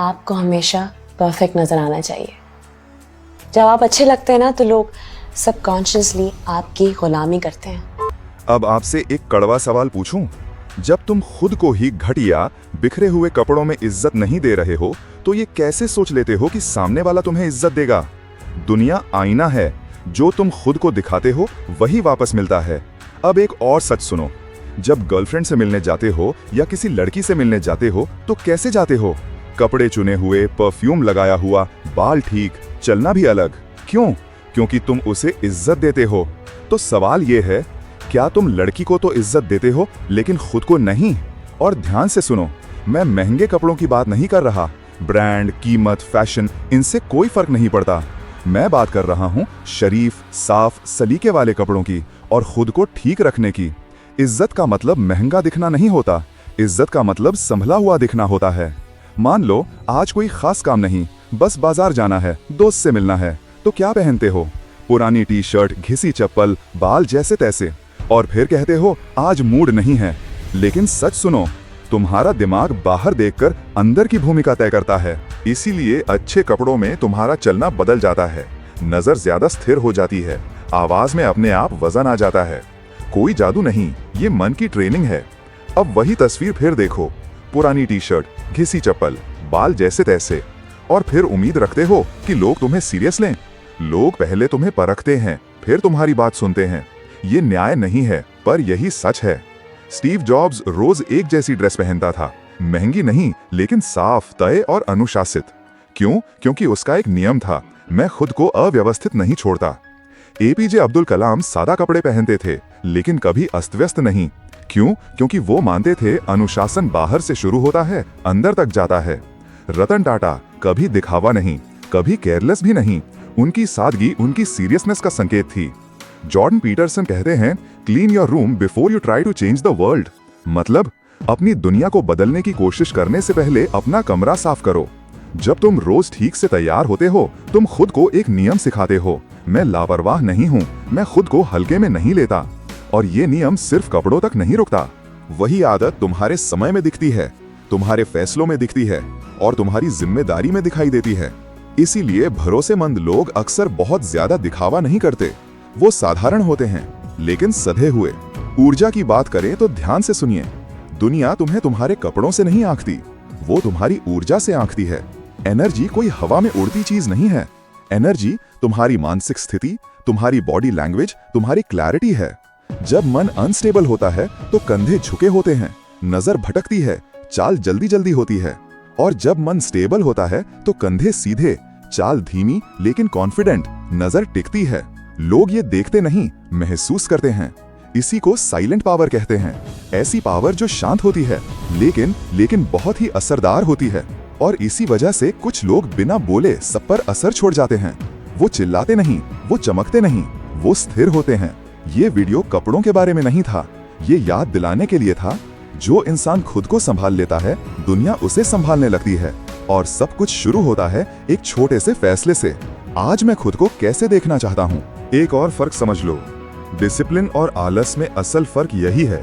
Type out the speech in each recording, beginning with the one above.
आपको हमेशा परफेक्ट नजर आना चाहिए। जब आप अच्छे लगते हैं ना तो लोग सबकॉन्शियसली आपकी गुलामी करते हैं। अब आपसे एक कड़वा सवाल पूछूं? जब तुम खुद को ही घटिया बिखरे हुए कपड़ों में इज्जत नहीं दे रहे हो तो ये कैसे सोच लेते हो कि सामने वाला तुम्हें इज्जत देगा? दुनिया आईना है, जो तुम खुद को दिखाते हो वही वापस मिलता है। अब एक और सच सुनो, जब गर्लफ्रेंड से मिलने जाते हो या किसी लड़की से मिलने जाते हो तो कैसे जाते हो? कपड़े चुने हुए, परफ्यूम लगाया हुआ, बाल ठीक, चलना भी अलग। क्यों? क्योंकि तुम उसे इज्जत देते हो। तो सवाल ये है, क्या तुम लड़की को तो इज्जत देते हो लेकिन खुद को नहीं? और ध्यान से सुनो, मैं महंगे कपड़ों की बात नहीं कर रहा। ब्रांड, कीमत, फैशन, इनसे कोई फर्क नहीं पड़ता। मैं बात कर रहा हूँ शरीफ, साफ, सलीके वाले कपड़ों की और खुद को ठीक रखने की। इज्जत का मतलब महंगा दिखना नहीं होता, इज्जत का मतलब संभला हुआ दिखना होता है। मान लो आज कोई खास काम नहीं, बस बाजार जाना है, दोस्त से मिलना है, तो क्या पहनते हो? पुरानी टी शर्ट, घिसी चप्पल, बाल जैसे तैसे, और फिर कहते हो आज मूड नहीं है। लेकिन सच सुनो, तुम्हारा दिमाग बाहर देखकर अंदर की भूमिका तय करता है। इसीलिए अच्छे कपड़ों में तुम्हारा चलना बदल जाता है, नजर ज्यादा स्थिर हो जाती है, आवाज में अपने आप वजन आ जाता है। कोई जादू नहीं, ये मन की ट्रेनिंग है। अब वही तस्वीर फिर देखो, पुरानी टी शर्ट, घिसी चप्पल, बाल जैसे तैसे, और फिर उम्मीद रखते हो कि लोग तुम्हें सीरियस लें। लोग पहले तुम्हें परखते हैं, फिर तुम्हारी बात सुनते हैं। ये न्याय नहीं है, पर यही सच है। स्टीव जॉब्स रोज एक जैसी ड्रेस पहनता था, महंगी नहीं लेकिन साफ, तय और अनुशासित। क्यों? क्योंकि उसका एक नियम था, मैं खुद को अव्यवस्थित नहीं छोड़ता। एपीजे अब्दुल कलाम सादा कपड़े पहनते थे लेकिन कभी अस्त व्यस्त नहीं। क्यों? क्योंकि वो मानते थे अनुशासन बाहर से शुरू होता है, अंदर तक जाता है। रतन टाटा कभी दिखावा नहीं, कभी केयरलेस भी नहीं। उनकी सादगी उनकी सीरियसनेस का संकेत थी। जॉर्डन पीटरसन कहते हैं, clean your room before you try to change the world. मतलब अपनी दुनिया को बदलने की कोशिश करने से पहले अपना कमरा साफ करो। जब तुम रोज ठीक से तैयार होते हो, तुम खुद को एक नियम सिखाते हो, मैं लापरवाह नहीं हूँ, मैं खुद को हल्के में नहीं लेता। और ये नियम सिर्फ कपड़ों तक नहीं रुकता। वही आदत तुम्हारे समय में दिखती है, तुम्हारे फैसलों में दिखती है और तुम्हारी जिम्मेदारी में दिखाई देती है। इसीलिए भरोसेमंद लोग अक्सर बहुत ज्यादा दिखावा नहीं करते, वो साधारण होते हैं लेकिन सधे हुए। ऊर्जा की बात करें तो ध्यान से सुनिए, दुनिया तुम्हें तुम्हारे कपड़ों से नहीं आंकती, वो तुम्हारी ऊर्जा से आंकती है। एनर्जी कोई हवा में उड़ती चीज नहीं है। एनर्जी तुम्हारी मानसिक स्थिति, तुम्हारी बॉडी लैंग्वेज, तुम्हारी क्लैरिटी है। जब मन अनस्टेबल होता है तो कंधे झुके होते हैं, नजर भटकती है, चाल जल्दी जल्दी होती है। और जब मन स्टेबल होता है तो कंधे सीधे, चाल धीमी लेकिन कॉन्फिडेंट, नजर टिकती है। लोग ये देखते नहीं, महसूस करते हैं। इसी को साइलेंट पावर कहते हैं। ऐसी पावर जो शांत होती है लेकिन बहुत ही असरदार होती है। और इसी वजह से कुछ लोग बिना बोले सब पर असर छोड़ जाते हैं। वो चिल्लाते नहीं, वो चमकते नहीं, वो स्थिर होते हैं। ये वीडियो कपड़ों के बारे में नहीं था, ये याद दिलाने के लिए था, जो इंसान खुद को संभाल लेता है, दुनिया उसे संभालने लगती है। और सब कुछ शुरू होता है एक छोटे से फैसले से। आज मैं खुद को कैसे देखना चाहता हूँ। एक और फर्क समझ लो, डिसिप्लिन और आलस में असल फर्क यही है।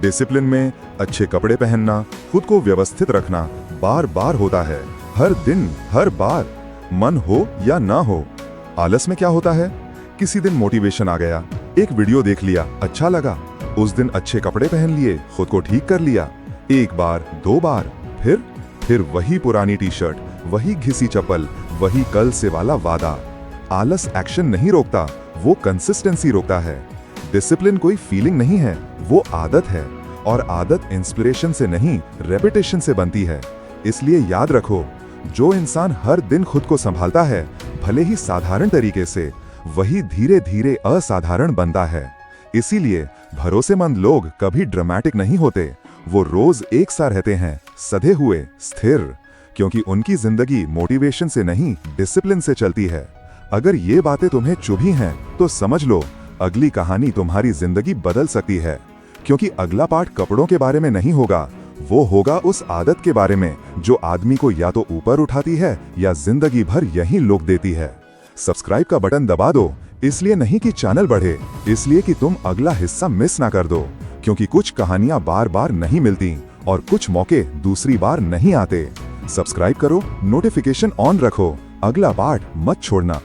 डिसिप्लिन में अच्छे कपड़े पहनना, खुद को व्यवस्थित रखना बार बार होता है, हर दिन, हर बार, मन हो या ना हो। आलस में क्या होता है? किसी दिन मोटिवेशन आ गया, एक वीडियो देख लिया, अच्छा लगा, उस दिन अच्छे कपड़े पहन लिए, खुद को ठीक कर लिया। एक बार, दो बार, फिर वही पुरानी टी शर्ट, वही घिसी चप्पल, वही कल से वाला वादा। आलस एक्शन नहीं रोकता, वो कंसिस्टेंसी रोकता है। डिसिप्लिन कोई फीलिंग नहीं है, वो आदत है। और आदत इंस्पिरेशन से नहीं, रेपिटेशन से बनती है। इसलिए याद रखो, जो इंसान हर दिन खुद को संभालता है, भले ही साधारण तरीके से, वही धीरे धीरे असाधारण बनता है। इसीलिए भरोसेमंद लोग कभी ड्रामेटिक नहीं होते, वो रोज एक सा रहते हैं, सधे हुए, स्थिर, क्योंकि उनकी जिंदगी मोटिवेशन से नहीं, डिसिप्लिन से चलती है। अगर ये बातें तुम्हें चुभी हैं, तो समझ लो अगली कहानी तुम्हारी जिंदगी बदल सकती है। क्योंकि अगला पार्ट कपड़ों के बारे में नहीं होगा, वो होगा उस आदत के बारे में जो आदमी को या तो ऊपर उठाती है या जिंदगी भर यहीं रोक देती है। सब्सक्राइब का बटन दबा दो, इसलिए नहीं कि चैनल बढ़े, इसलिए कि तुम अगला हिस्सा मिस ना कर दो। क्योंकि कुछ कहानियां बार बार नहीं मिलती और कुछ मौके दूसरी बार नहीं आते। सब्सक्राइब करो, नोटिफिकेशन ऑन रखो, अगला पार्ट मत छोड़ना।